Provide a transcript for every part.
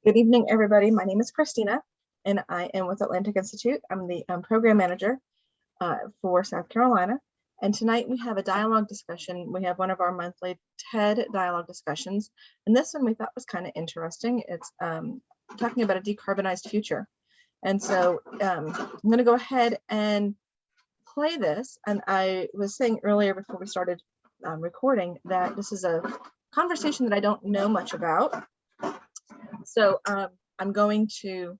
Good evening, everybody. My name is Christina, and I am with Atlantic Institute. I'm the program manager for South Carolina. And tonight we have a dialogue discussion. We have one of our monthly TED dialogue discussions. And this one we thought was kind of interesting. It's talking about a decarbonized future. And so I'm going to go ahead and play this. And I was saying earlier before we started recording that this is a conversation that I don't know much about. So I'm going to,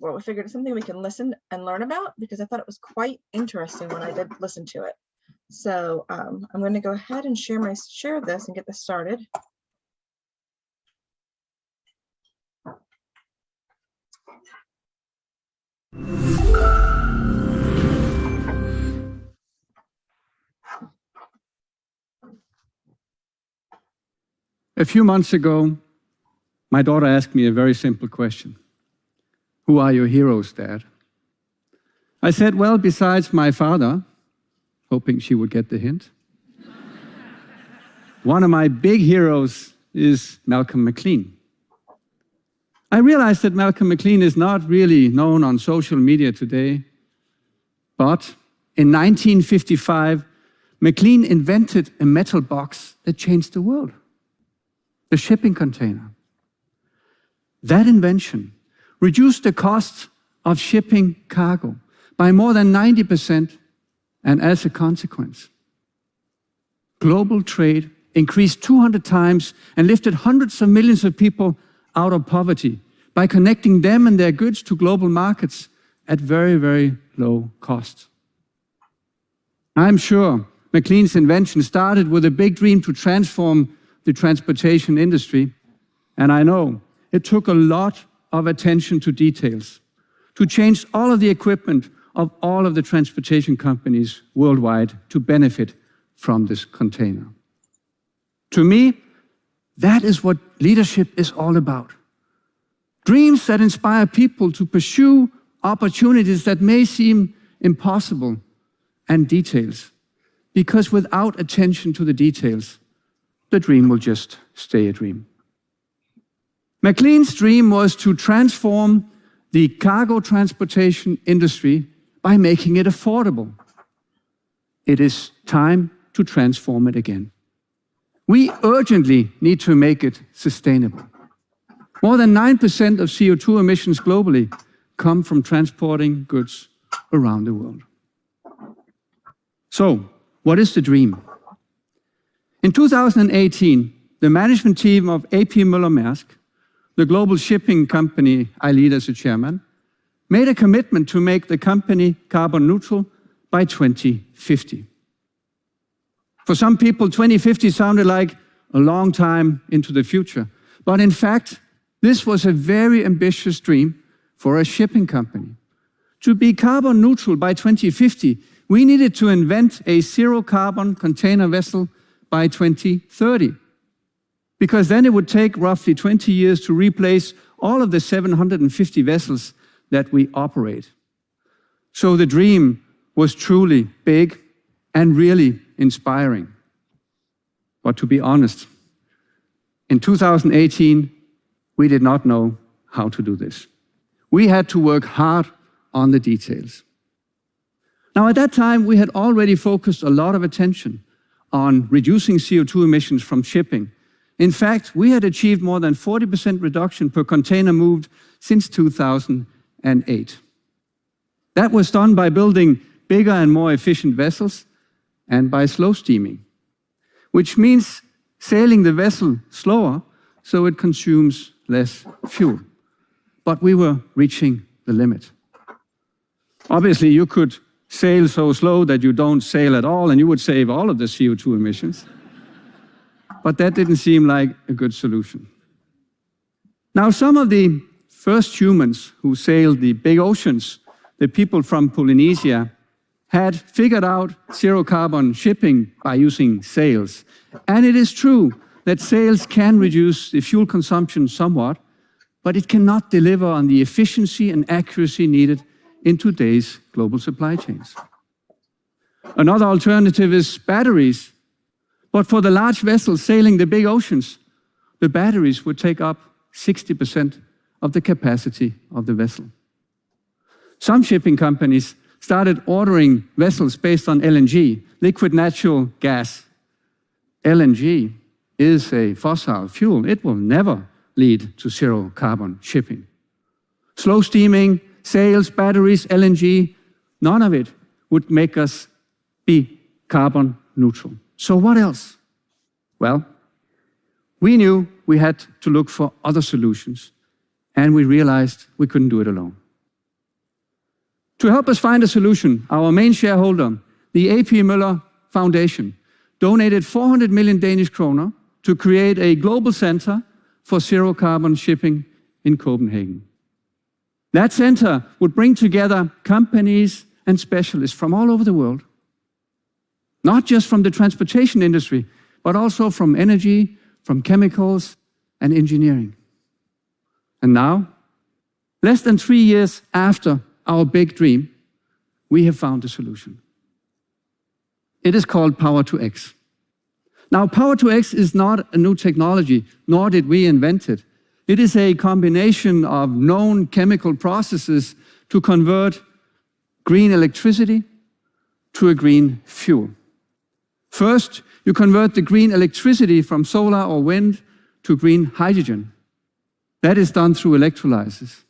we figured it's something we can listen and learn about because I thought it was quite interesting when I did listen to it. So I'm going to go ahead and share this and get this started. A few months ago, my daughter asked me a very simple question. Who are your heroes, Dad? I said, well, besides my father, hoping she would get the hint, one of my big heroes is Malcolm McLean. I realized that Malcolm McLean is not really known on social media today, but in 1955, McLean invented a metal box that changed the world. The shipping container. That invention reduced the cost of shipping cargo by more than 90%, and as a consequence, global trade increased 200 times and lifted hundreds of millions of people out of poverty by connecting them and their goods to global markets at very, very low cost. I'm sure McLean's invention started with a big dream to transform the transportation industry, and I know it took a lot of attention to details to change all of the equipment of all of the transportation companies worldwide to benefit from this container. To me, that is what leadership is all about. Dreams that inspire people to pursue opportunities that may seem impossible, and details, because without attention to the details, the dream will just stay a dream. McLean's dream was to transform the cargo transportation industry by making it affordable. It is time to transform it again. We urgently need to make it sustainable. More than 9% of CO2 emissions globally come from transporting goods around the world. So, what is the dream? In 2018, the management team of A.P. Møller-Mærsk, the global shipping company I lead as a chairman, made a commitment to make the company carbon neutral by 2050. For some people, 2050 sounded like a long time into the future. But in fact, this was a very ambitious dream for a shipping company. To be carbon neutral by 2050, we needed to invent a zero-carbon container vessel by 2030. Because then it would take roughly 20 years to replace all of the 750 vessels that we operate. So the dream was truly big and really inspiring. But to be honest, in 2018, we did not know how to do this. We had to work hard on the details. Now, at that time, we had already focused a lot of attention on reducing CO2 emissions from shipping. In fact, we had achieved more than 40% reduction per container moved since 2008. That was done by building bigger and more efficient vessels and by slow steaming, which means sailing the vessel slower so it consumes less fuel. But we were reaching the limit. Obviously, you could sail so slow that you don't sail at all and you would save all of the CO2 emissions. But that didn't seem like a good solution. Now, some of the first humans who sailed the big oceans, the people from Polynesia, had figured out zero-carbon shipping by using sails. And it is true that sails can reduce the fuel consumption somewhat, but it cannot deliver on the efficiency and accuracy needed in today's global supply chains. Another alternative is batteries. But for the large vessels sailing the big oceans, the batteries would take up 60% of the capacity of the vessel. Some shipping companies started ordering vessels based on LNG, liquid natural gas. LNG is a fossil fuel. It will never lead to zero carbon shipping. Slow steaming, sails, batteries, LNG, none of it would make us be carbon neutral. So what else? Well, we knew we had to look for other solutions, and we realized we couldn't do it alone. To help us find a solution, our main shareholder, the A.P. Møller Foundation, donated 400 million Danish kroner to create a global center for zero carbon shipping in Copenhagen. That center would bring together companies and specialists from all over the world, not just from the transportation industry, but also from energy, from chemicals and engineering. And now, less than 3 years after our big dream, we have found a solution. It is called Power-to-X. Now, Power-to-X is not a new technology, nor did we invent it. It is a combination of known chemical processes to convert green electricity to a green fuel. First, you convert the green electricity from solar or wind to green hydrogen. That is done through electrolysis.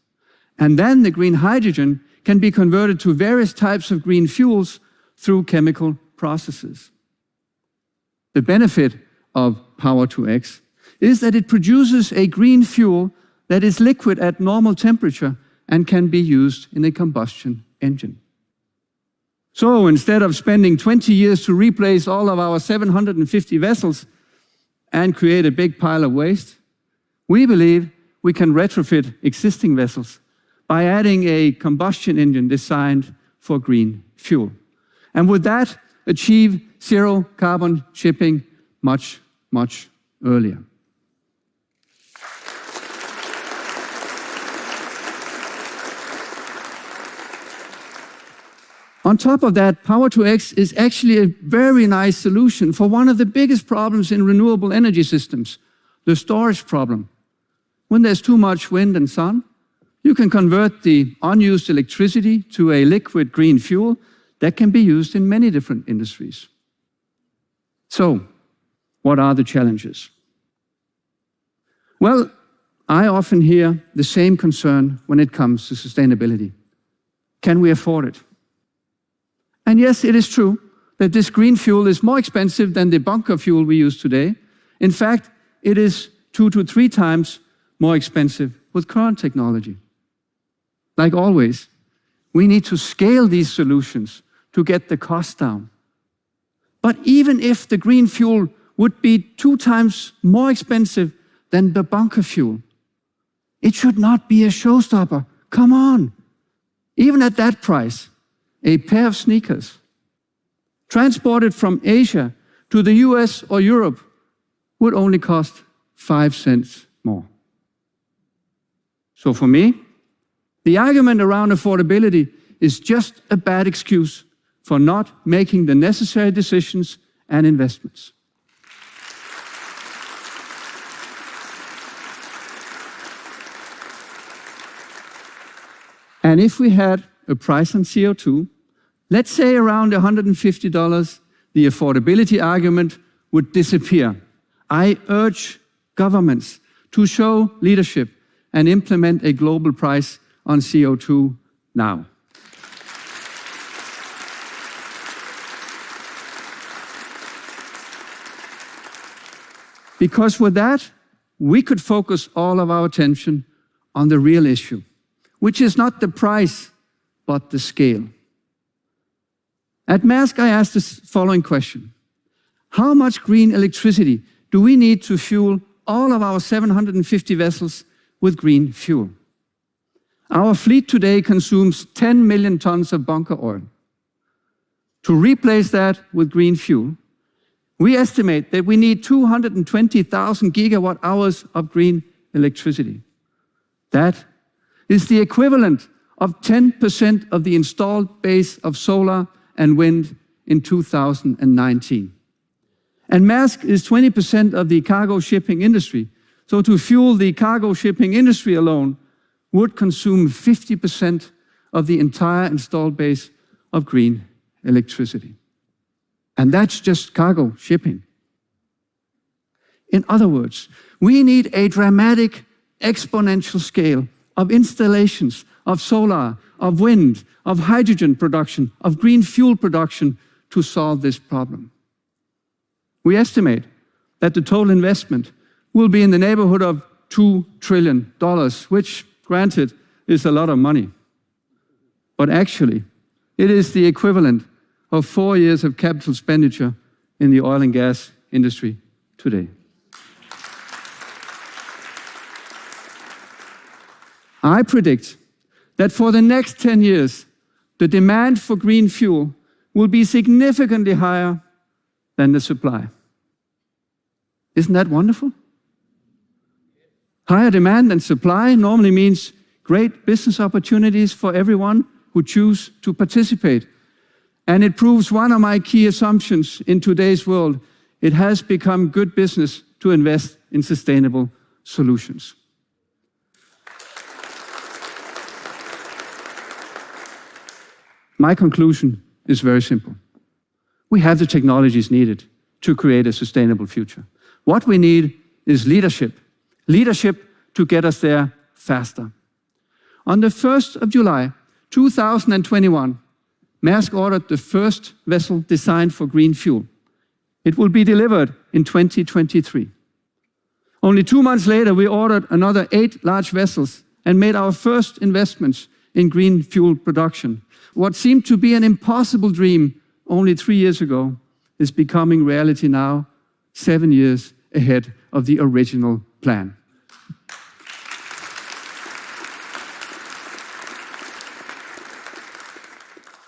And then the green hydrogen can be converted to various types of green fuels through chemical processes. The benefit of Power-to-X is that it produces a green fuel that is liquid at normal temperature and can be used in a combustion engine. So instead of spending 20 years to replace all of our 750 vessels and create a big pile of waste, we believe we can retrofit existing vessels by adding a combustion engine designed for green fuel. And with that, achieve zero carbon shipping much, much earlier. On top of that, Power-to-X is actually a very nice solution for one of the biggest problems in renewable energy systems, the storage problem. When there's too much wind and sun, you can convert the unused electricity to a liquid green fuel that can be used in many different industries. So, what are the challenges? Well, I often hear the same concern when it comes to sustainability. Can we afford it? And yes, it is true that this green fuel is more expensive than the bunker fuel we use today. In fact, it is 2 to 3 times more expensive with current technology. Like always, we need to scale these solutions to get the cost down. But even if the green fuel would be 2 times more expensive than the bunker fuel, it should not be a showstopper. Come on. Even at that price, a pair of sneakers transported from Asia to the US or Europe would only cost 5 cents more. So for me, the argument around affordability is just a bad excuse for not making the necessary decisions and investments. And if we had a price on CO2, let's say around $150, the affordability argument would disappear. I urge governments to show leadership and implement a global price on CO2 now. Because with that, we could focus all of our attention on the real issue, which is not the price, but the scale. At Maersk, I asked this following question: how much green electricity do we need to fuel all of our 750 vessels with green fuel? Our fleet today consumes 10 million tons of bunker oil. To replace that with green fuel, we estimate that we need 220,000 gigawatt hours of green electricity. That is the equivalent of 10% of the installed base of solar and wind in 2019. And Maersk is 20% of the cargo shipping industry, so to fuel the cargo shipping industry alone, would consume 50% of the entire installed base of green electricity. And that's just cargo shipping. In other words, we need a dramatic exponential scale of installations of solar, of wind, of hydrogen production, of green fuel production to solve this problem. We estimate that the total investment will be in the neighborhood of $2 trillion, which, granted, is a lot of money. But actually, it is the equivalent of 4 years of capital expenditure in the oil and gas industry today. I predict that for the next 10 years, the demand for green fuel will be significantly higher than the supply. Isn't that wonderful? Higher demand than supply normally means great business opportunities for everyone who choose to participate. And it proves one of my key assumptions in today's world. It has become good business to invest in sustainable solutions. My conclusion is very simple. We have the technologies needed to create a sustainable future. What we need is leadership. Leadership to get us there faster. On the 1st of July, 2021, Maersk ordered the first vessel designed for green fuel. It will be delivered in 2023. Only 2 months later, we ordered another 8 large vessels and made our first investments in green fuel production. What seemed to be an impossible dream only 3 years ago is becoming reality now, 7 years ahead of the original plan.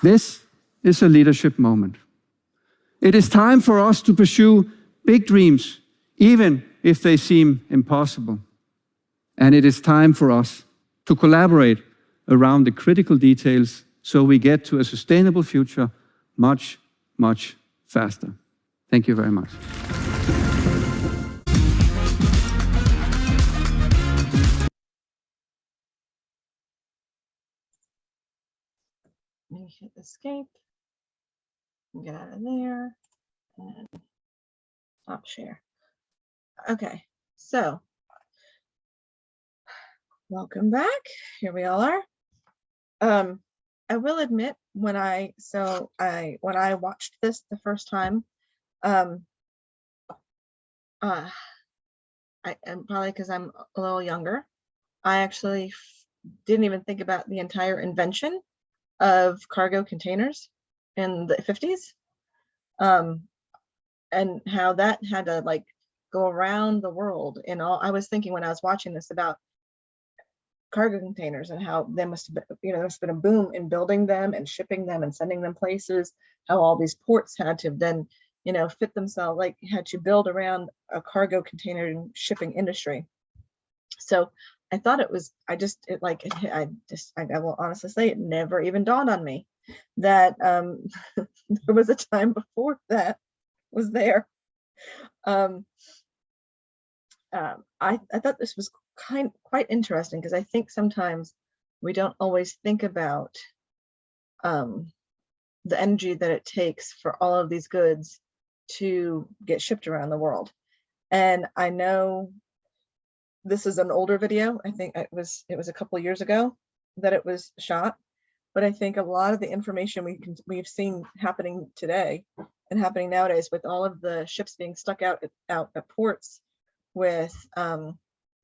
This is a leadership moment. It is time for us to pursue big dreams, even if they seem impossible. And it is time for us to collaborate around the critical details so we get to a sustainable future much, much faster. Thank you very much. Let me hit escape, get out of there, and stop share. Okay, so welcome back. Here we all are. I will admit, when I watched this the first time, I and probably because I'm a little younger, I actually didn't even think about the entire invention of cargo containers in the 50s, and how that had to like go around the world. And all I was thinking when I was watching this about cargo containers and how there must have been, there must have been a boom in building them and shipping them and sending them places, how all these ports had to then, fit themselves, like had to build around a cargo container and shipping industry. So I thought it was, I will honestly say it never even dawned on me that there was a time before that was there. I thought this was quite interesting because I think sometimes we don't always think about the energy that it takes for all of these goods to get shipped around the world. And I know this is an older video. I think it was a couple of years ago that it was shot, but I think a lot of the information we've seen happening today and happening nowadays with all of the ships being stuck out at ports with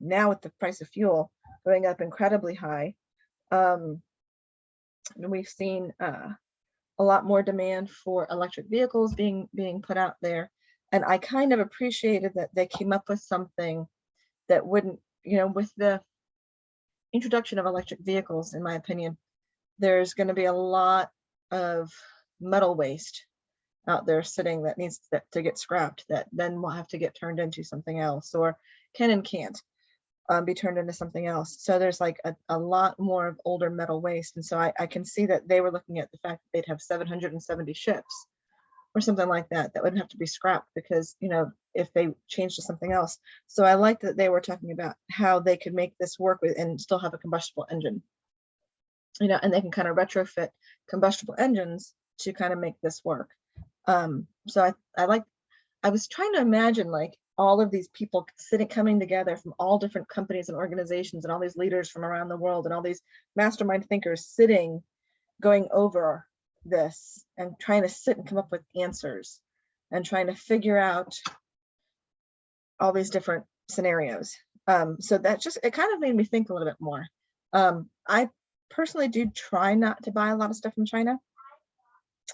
now with the price of fuel going up incredibly high, and we've seen a lot more demand for electric vehicles being put out there. And I kind of appreciated that they came up with something that wouldn't, with the introduction of electric vehicles, in my opinion, there's going to be a lot of metal waste out there sitting that needs to get scrapped, that then will have to get turned into something else, or can and can't be turned into something else. So there's like a lot more of older metal waste. And so I can see that they were looking at the fact that they'd have 770 ships or something like that, that would have to be scrapped because, if they changed to something else. So I like that they were talking about how they could make this work with and still have a combustible engine, and they can kind of retrofit combustible engines to kind of make this work. So I was trying to imagine like all of these people coming together from all different companies and organizations and all these leaders from around the world and all these mastermind thinkers sitting, going over this and trying to sit and come up with answers and trying to figure out all these different scenarios. So that it kind of made me think a little bit more. I personally do try not to buy a lot of stuff from China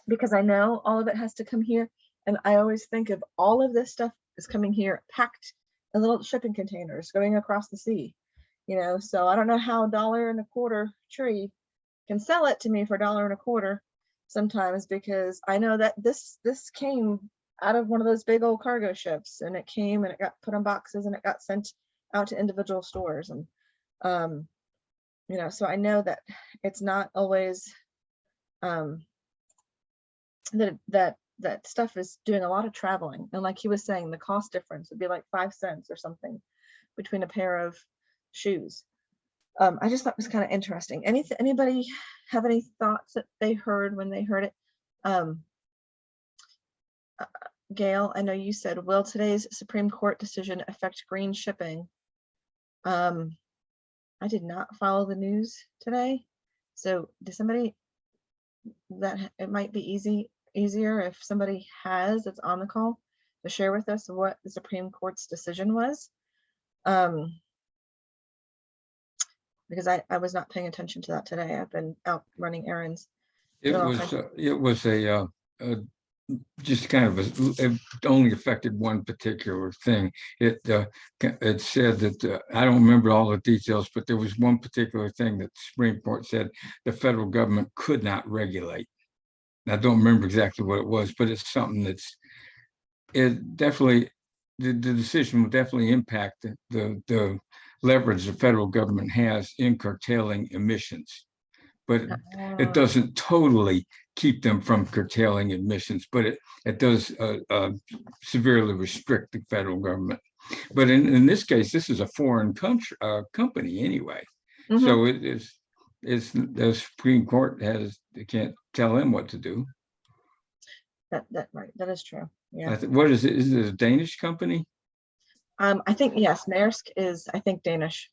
because I know all of it has to come here. And I always think of all of this stuff is coming here packed in little shipping containers going across the sea, so I don't know how $1.25 tree can sell it to me for $1.25 sometimes, because I know that this came out of one of those big old cargo ships, and it came and it got put on boxes and it got sent out to individual stores. And so I know that it's not always that stuff is doing a lot of traveling. And like he was saying, the cost difference would be like 5 cents or something between a pair of shoes. I just thought it was kind of interesting. Anybody have any thoughts that they heard when they heard it? Gail, I know you said, will today's Supreme Court decision affect green shipping? I did not follow the news today. So does somebody, that it might be easier if somebody that's on the call to share with us what the Supreme Court's decision was. Because I was not paying attention to that today. I've been out running errands. It was a just kind of it only affected one particular thing. It said that I don't remember all the details, but there was one particular thing that the Supreme Court said the federal government could not regulate. I don't remember exactly what it was, but it's something it definitely, the decision will definitely impact the leverage the federal government has in curtailing emissions. But it doesn't totally keep them from curtailing emissions, but it does severely restrict the federal government. But in this case, this is a foreign country company anyway. Mm-hmm. So it's the Supreme Court they can't tell them what to do. That right. That is true. Yeah. What is it? Is it a Danish company? I think yes. Maersk is, I think, Danish.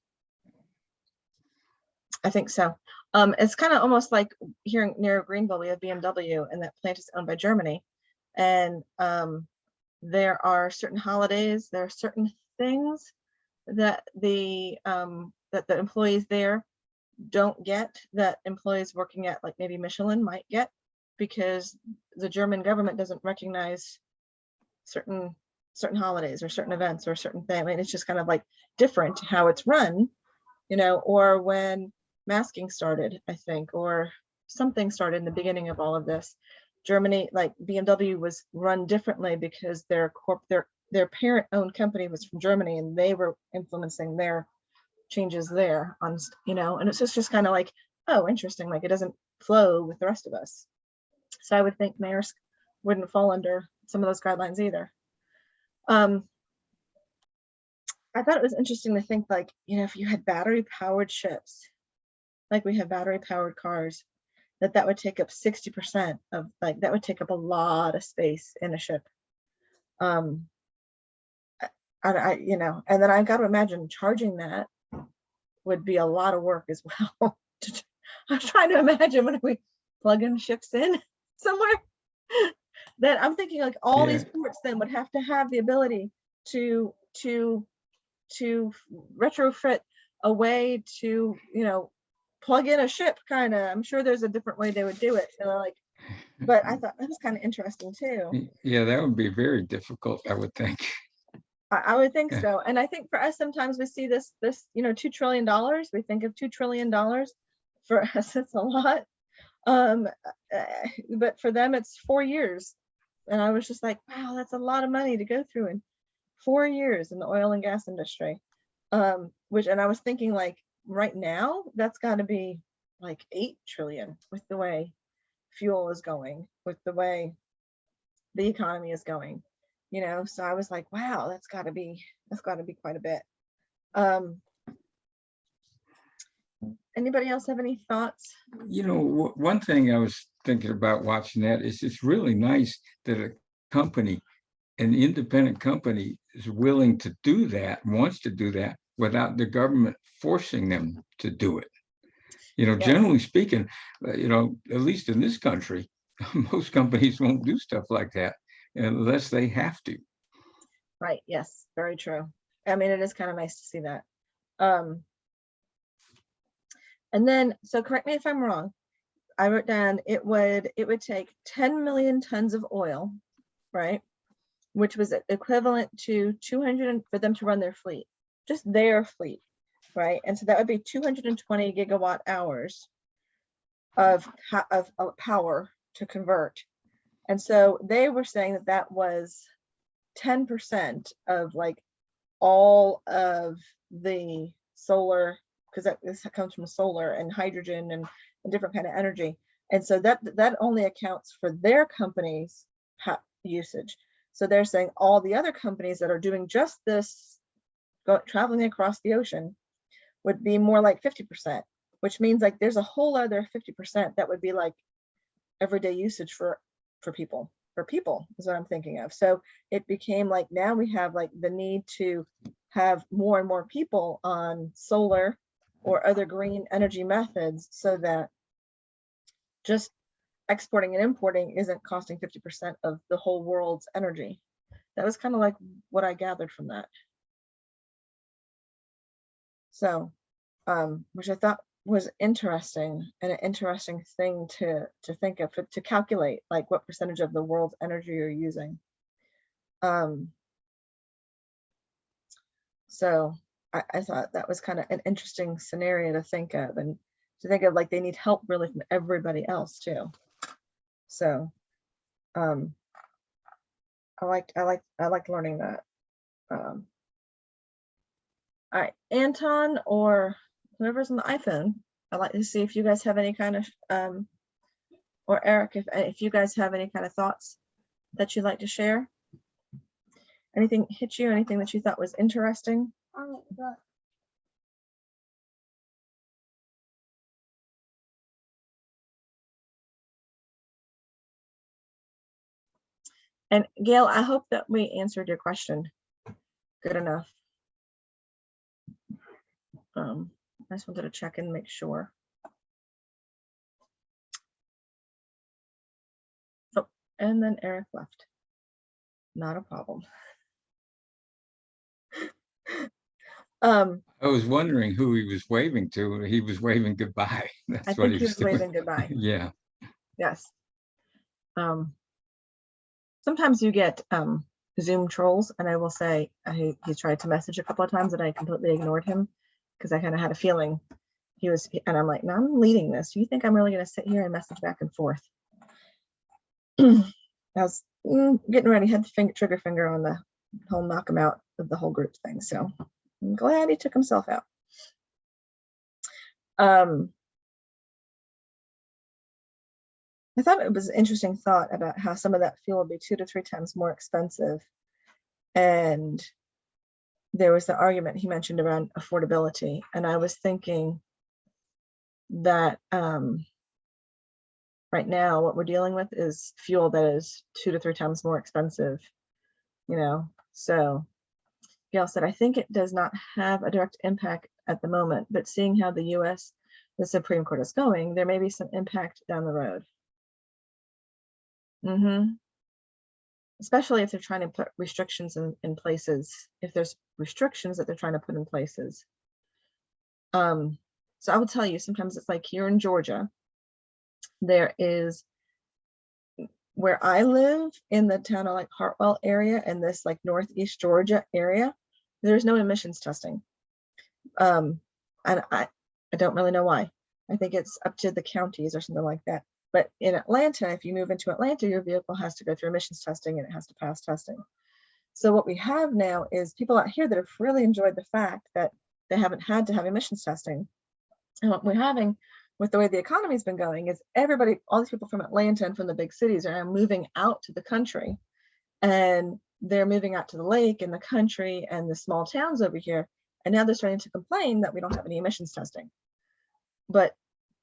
I think so. It's kind of almost like here near Greenville, we have BMW, and that plant is owned by Germany. And there are certain holidays, there are certain things that the employees there don't get that employees working at like maybe Michelin might get, because the German government doesn't recognize certain holidays or certain events or certain things. I mean, it's just kind of like different how it's run, or when masking started, I think, or something started in the beginning of all of this. Germany, like BMW, was run differently because their parent-owned company was from Germany, and they were influencing their changes there on, and it's just kind of like, oh, interesting, like it doesn't flow with the rest of us. So I would think Maersk wouldn't fall under some of those guidelines either. I thought it was interesting to think, like, if you had battery-powered ships, like we have battery-powered cars, that would take up 60% of, like, that would take up a lot of space in a ship. And then I got to imagine charging that would be a lot of work as well. I'm trying to imagine when we plug in ships in somewhere. Then I'm thinking like all these ports then would have to have the ability to retrofit a way to, plug in a ship, kind of. I'm sure there's a different way they would do it. But I thought that was kind of interesting too. Yeah, that would be very difficult, I would think. I would think so. And I think for us, sometimes we see this, $2 trillion. We think of $2 trillion. For us, it's a lot. But for them, it's 4 years. And I was just like, wow, that's a lot of money to go through in 4 years in the oil and gas industry. And I was thinking, like, right now, that's got to be like 8 trillion with the way fuel is going, with the way the economy is going, you know. So I was like, wow, that's got to be quite a bit. Anybody else have any thoughts? You know, one thing I was thinking about watching that is it's really nice that a company, an independent company, is willing to do that, wants to do that without the government forcing them to do it. You know, Yes. generally speaking, you know, at least in this country, most companies won't do stuff like that unless they have to. Right. Yes. Very true. I mean, it is kind of nice to see that. And then, so correct me if I'm wrong. I wrote down it would take 10 million tons of oil, right? Which was equivalent to 200 for them to run their fleet, just their fleet, right? And so that would be 220 gigawatt hours of power to convert. And so they were saying that that was 10% of like all of the solar, because this comes from solar and hydrogen and different kind of energy. And so that only accounts for their company's usage. So they're saying all the other companies that are doing just this, traveling across the ocean, would be more like 50%, which means like there's a whole other 50% that would be like everyday usage for people is what I'm thinking of. So it became like now we have like the need to have more and more people on solar or other green energy methods so that just exporting and importing isn't costing 50% of the whole world's energy. That was kind of like what I gathered from that. So, which I thought was interesting and an interesting thing to think of, to calculate like what percentage of the world's energy you're using. So I thought that was kind of an interesting scenario to think of, and to think of like they need help really from everybody else too. So I liked learning that. All right, Anton or whoever's on the iPhone, I'd like to see if you guys have any kind of or Eric, if you guys have any kind of thoughts that you'd like to share. Anything hit you? Anything that you thought was interesting? And Gail, I hope that we answered your question good enough. I just wanted to check and make sure. Oh, and then Eric left. Not a problem. I was wondering who he was waving to. He was waving goodbye. That's I what think he was doing. waving goodbye. Yeah. Yes. Sometimes you get Zoom trolls, and I will say he tried to message a couple of times and I completely ignored him because I kind of had a feeling he was, and I'm like, no, I'm leading this. Do you think I'm really going to sit here and message back and forth? I was getting ready, had the trigger finger on the whole knock him out of the whole group thing. So I'm glad he took himself out. I thought it was an interesting thought about how some of that fuel would be 2 to 3 times more expensive. And there was the argument he mentioned around affordability. And I was thinking that right now what we're dealing with is fuel that is 2 to 3 times more expensive, you know. So Gail said, I think it does not have a direct impact at the moment, but seeing how the US, the Supreme Court is going, there may be some impact down the road. Especially if they're trying to put restrictions in places, if there's restrictions that they're trying to put in places. So I will tell you, sometimes it's like here in Georgia, there is, where I live in the town of like Hartwell area and this like Northeast Georgia area, there's no emissions testing. And I don't really know why. I think it's up to the counties or something like that. But in Atlanta, if you move into Atlanta, your vehicle has to go through emissions testing and it has to pass testing. So what we have now is people out here that have really enjoyed the fact that they haven't had to have emissions testing. And what we're having with the way the economy's been going is everybody, all these people from Atlanta and from the big cities are now moving out to the country, and they're moving out to the lake and the country and the small towns over here. And now they're starting to complain that we don't have any emissions testing. But,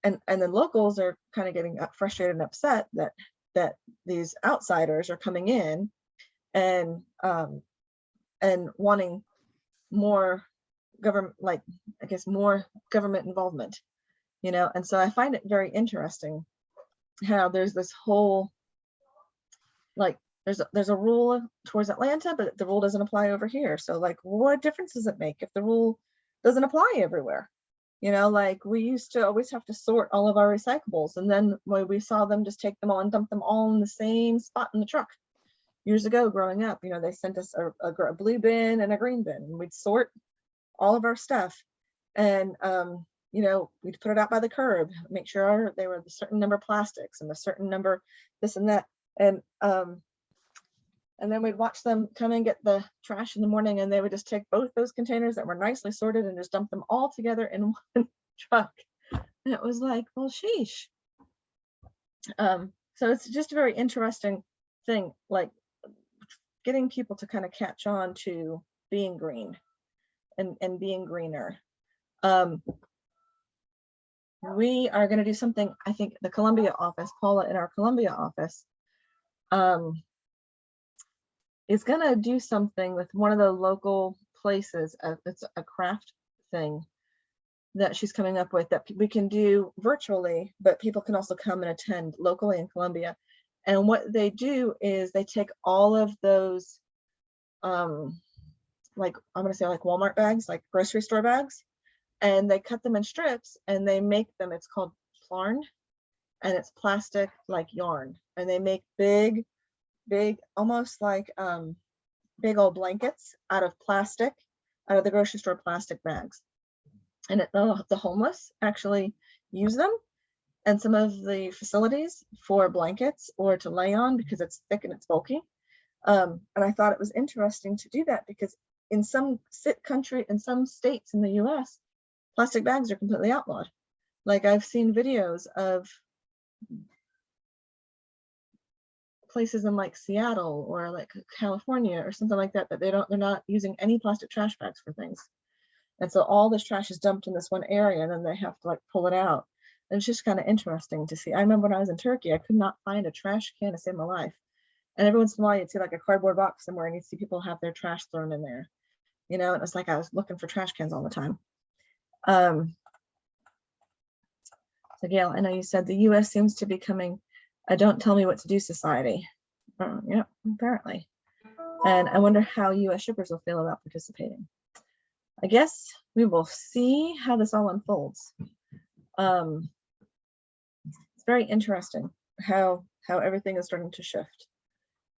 and then locals are kind of getting frustrated and upset that these outsiders are coming in and wanting more government, like, I guess, more government involvement, you know? And so I find it very interesting how there's this whole, like, there's a rule towards Atlanta, but the rule doesn't apply over here. So like, what difference does it make if the rule doesn't apply everywhere? You know, like, we used to always have to sort all of our recyclables, and then when we saw them just take them all and dump them all in the same spot in the truck. Years ago, growing up, you know, they sent us a blue bin and a green bin, and we'd sort all of our stuff, and you know, we'd put it out by the curb, make sure they were a certain number of plastics and a certain number this and that, and then we'd watch them come and get the trash in the morning, and they would just take both those containers that were nicely sorted and just dump them all together in one truck. And it was like, well, sheesh. So it's just a very interesting thing, like getting people to kind of catch on to being green and being greener. We are going to do something, I think the Columbia office, Paula in our Columbia office, is going to do something with one of the local places. It's a craft thing that she's coming up with that we can do virtually, but people can also come and attend locally in Columbia. And what they do is they take all of those, like, I'm going to say like Walmart bags, like grocery store bags, and they cut them in strips and they make them, it's called plarn, and it's plastic like yarn. And they make big, almost like big old blankets out of plastic, out of the grocery store plastic bags. And the homeless actually use them, and some of the facilities for blankets or to lay on because it's thick and it's bulky. And I thought it was interesting to do that because in some states in the US, plastic bags are completely outlawed. Like, I've seen videos of places in like Seattle or like California or something like that, that they're not using any plastic trash bags for things. And so all this trash is dumped in this one area, and then they have to like pull it out. And it's just kind of interesting to see. I remember when I was in Turkey, I could not find a trash can to save my life. And every once in a while you'd see like a cardboard box somewhere and you'd see people have their trash thrown in there, you know, and it's like I was looking for trash cans all the time. So Gail, I know you said the US seems to be becoming a don't tell me what to do society. Yeah, apparently. And I wonder how US shippers will feel about participating. I guess we will see how this all unfolds. It's very interesting how everything is starting to shift.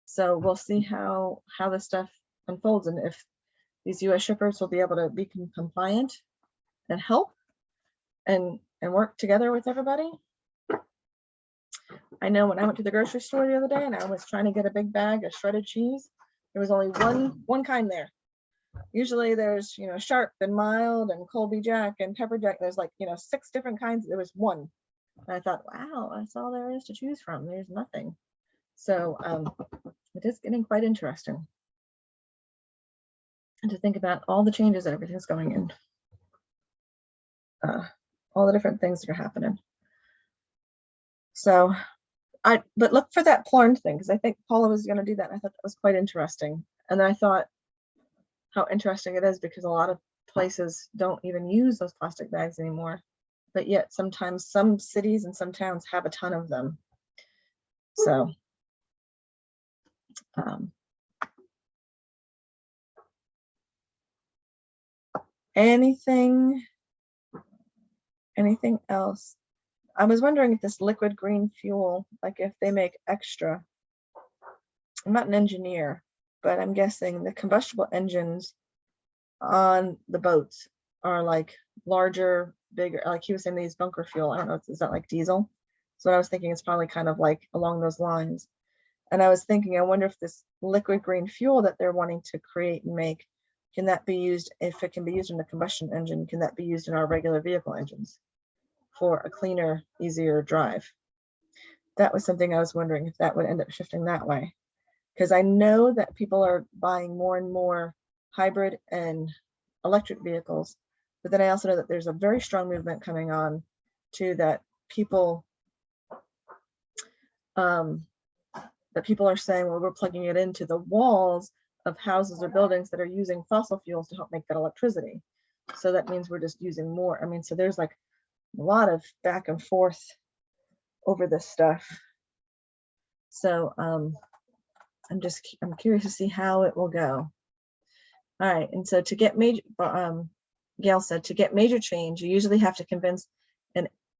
So we'll see how this stuff unfolds, and if these US shippers will be able to be compliant and help and work together with everybody. I know when I went to the grocery store the other day and I was trying to get a big bag of shredded cheese, there was only one kind there. Usually there's, you know, sharp and mild and Colby Jack and pepper jack. There's like, you know, 6 different kinds. There was one. And I thought, wow, that's all there is to choose from. There's nothing. So it is getting quite interesting. And to think about all the changes that everything's going in. All the different things that are happening. So but look for that plarn thing, because I think Paula was going to do that. And I thought that was quite interesting. And then I thought how interesting it is because a lot of places don't even use those plastic bags anymore. But yet sometimes some cities and some towns have a ton of them. So anything else? I was wondering if this liquid green fuel, like if they make extra. I'm not an engineer, but I'm guessing the combustible engines on the boats are like larger, bigger, like he was saying, these bunker fuel. I don't know, is that like diesel? So I was thinking it's probably kind of like along those lines. And I was thinking, I wonder if this liquid green fuel that they're wanting to create and make, can that be used, if it can be used in the combustion engine, can that be used in our regular vehicle engines? for a cleaner, easier drive. That was something I was wondering if that would end up shifting that way. Because I know that people are buying more and more hybrid and electric vehicles, but then I also know that there's a very strong movement coming on to that people are saying, well, we're plugging it into the walls of houses or buildings that are using fossil fuels to help make that electricity. So that means we're just using more. I mean, so there's like a lot of back and forth over this stuff. So I'm curious to see how it will go. All right, and so to get major, Gail said, to get major change, you usually have to convince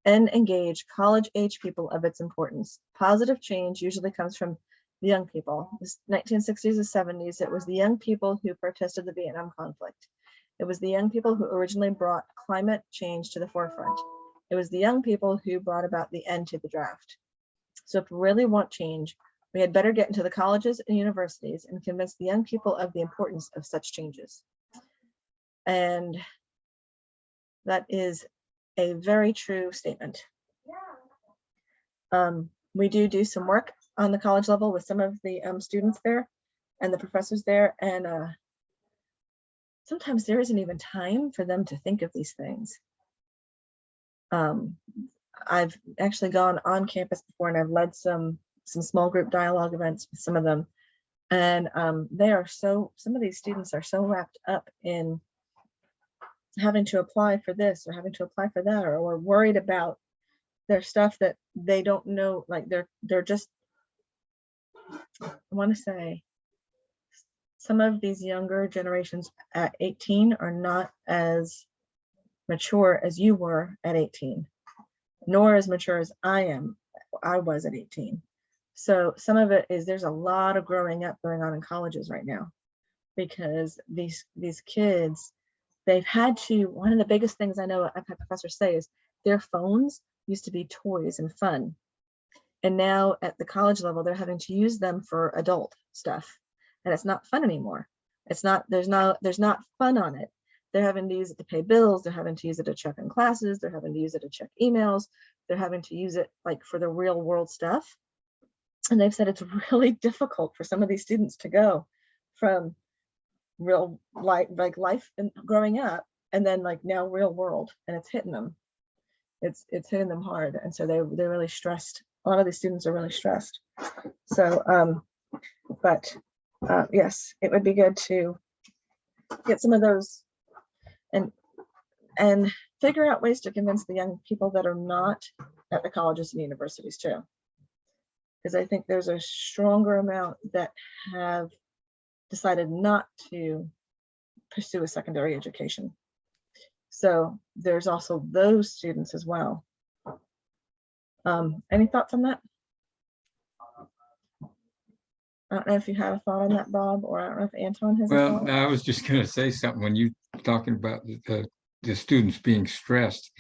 and engage college-age people of its importance. Positive change usually comes from the young people. The 1960s and 70s, it was the young people who protested the Vietnam conflict. It was the young people who originally brought climate change to the forefront. It was the young people who brought about the end to the draft. So if we really want change, we had better get into the colleges and universities and convince the young people of the importance of such changes. And that is a very true statement. We do some work on the college level with some of the students there and the professors there, and sometimes there isn't even time for them to think of these things. I've actually gone on campus before, and I've led some small group dialogue events with some of them, and some of these students are so wrapped up in having to apply for this or having to apply for that, or worried about their stuff that they don't know, like they're just, I want to say some of these younger generations at 18 are not as mature as you were at 18, nor as mature as I was at 18. So some of it is, there's a lot of growing up going on in colleges right now, because these kids, they've had to, one of the biggest things I know I've had professors say is their phones used to be toys and fun. And now at the college level, they're having to use them for adult stuff. And it's not fun anymore. There's not fun on it. They're having to use it to pay bills. They're having to use it to check in classes. They're having to use it to check emails. They're having to use it like for the real world stuff. And they've said it's really difficult for some of these students to go from real life, like life and growing up, and then like now real world, and it's hitting them. It's hitting them hard, and so they're really stressed. A lot of these students are really stressed. So, yes, it would be good to get some of those and figure out ways to convince the young people that are not at the colleges and universities too, because I think there's a stronger amount that have decided not to pursue a secondary education. So there's also those students as well. Any thoughts on that? I don't know if you had a thought on that, Bob, or I don't know if Anton has a Well, thought. I was just going to say something when you talking about the students being stressed.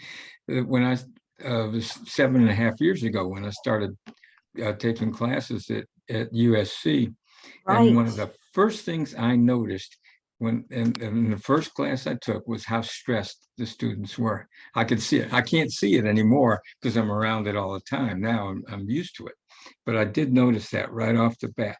When I was 7.5 years ago, when I started taking classes at USC, and one of the first things I noticed when in the first class I took was how stressed the students were. I could see it. I can't see it anymore because I'm around it all the time. Now I'm used to it. But I did notice that right off the bat,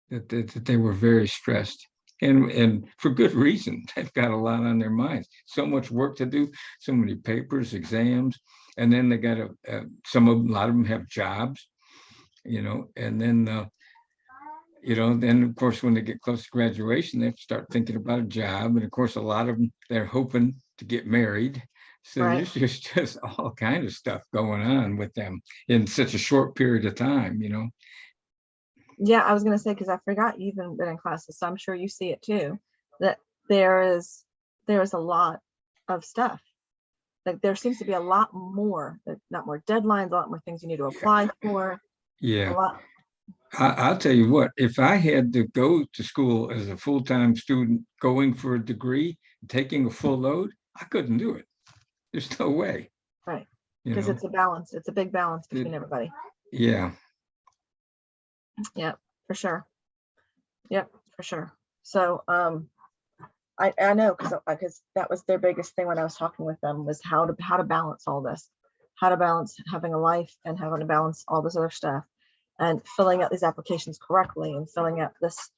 that they were very stressed. And for good reason. They've got a lot on their minds. So much work to do, so many papers, exams, and then they got a lot of them have jobs, and then then of course when they get close to graduation, they have to start thinking about a job, and of course a lot of them, they're hoping to get married. So there's just all kind of stuff going on with them in such a short period of time. Yeah, I was going to say, because I forgot you've been in classes, so I'm sure you see it too, that there is a lot of stuff. Like there seems to be a lot more deadlines, a lot more things you need to apply for. Yeah. A lot. I'll tell you what, if I had to go to school as a full-time student going for a degree, taking a full load, I couldn't do it. There's no way. Right. Because it's a balance. It's a big balance between everybody. Yeah. Yep, for sure. Yep, for sure. So I know, because that was their biggest thing when I was talking with them, was how to balance all this. how to balance having a life and having to balance all this other stuff, and filling out these applications correctly, and filling out this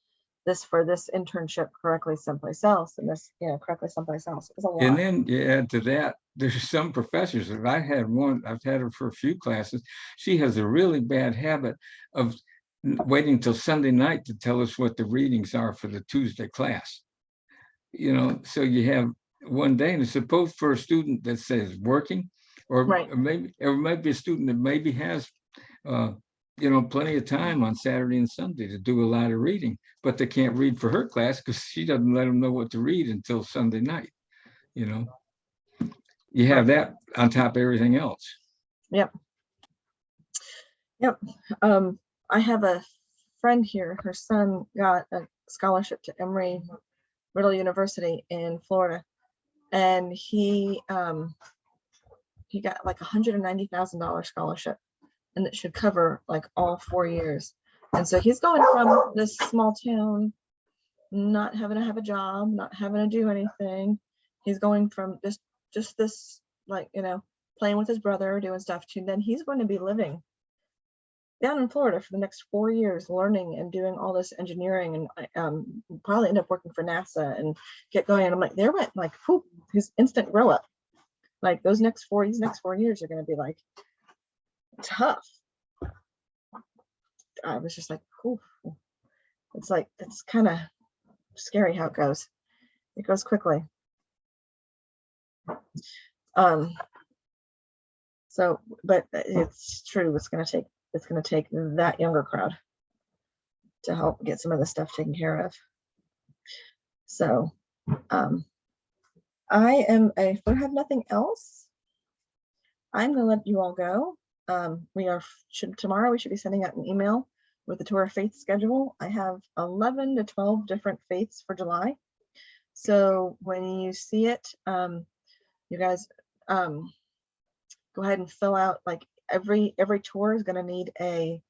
for this internship correctly someplace else, and this, you know, correctly someplace else. It was a lot. And then you add to that, there's some professors, and I've had her for a few classes. She has a really bad habit of waiting till Sunday night to tell us what the readings are for the Tuesday class. You know, so you have one day, and it's supposed for a student that says working, or Right. maybe it might be a student that maybe has, you know, plenty of time on Saturday and Sunday to do a lot of reading, but they can't read for her class because she doesn't let them know what to read until Sunday night. You know, you have that on top of everything else. Yep. I have a friend here. Her son got a scholarship to Embry-Riddle University in Florida, and he got like $190,000 scholarship, and it should cover like all 4 years. And so he's going from this small town, not having to have a job, not having to do anything. He's going from just this, like, you know, playing with his brother, doing stuff, to then he's going to be living down in Florida for the next 4 years, learning and doing all this engineering, and probably end up working for NASA and get going. And I'm like, there went like, whoop, his instant grow up. Like these next 4 years are going to be like tough. I was just like, whew. It's like, it's kind of scary how it goes. It goes quickly. So, but it's true. It's going to take that younger crowd to help get some of the stuff taken care of. So, if I have nothing else, I'm going to let you all go. Tomorrow we should be sending out an email with the tour of faith schedule. I have 11 to 12 different faiths for July. So when you see it, you guys go ahead and fill out, like every tour is going to need a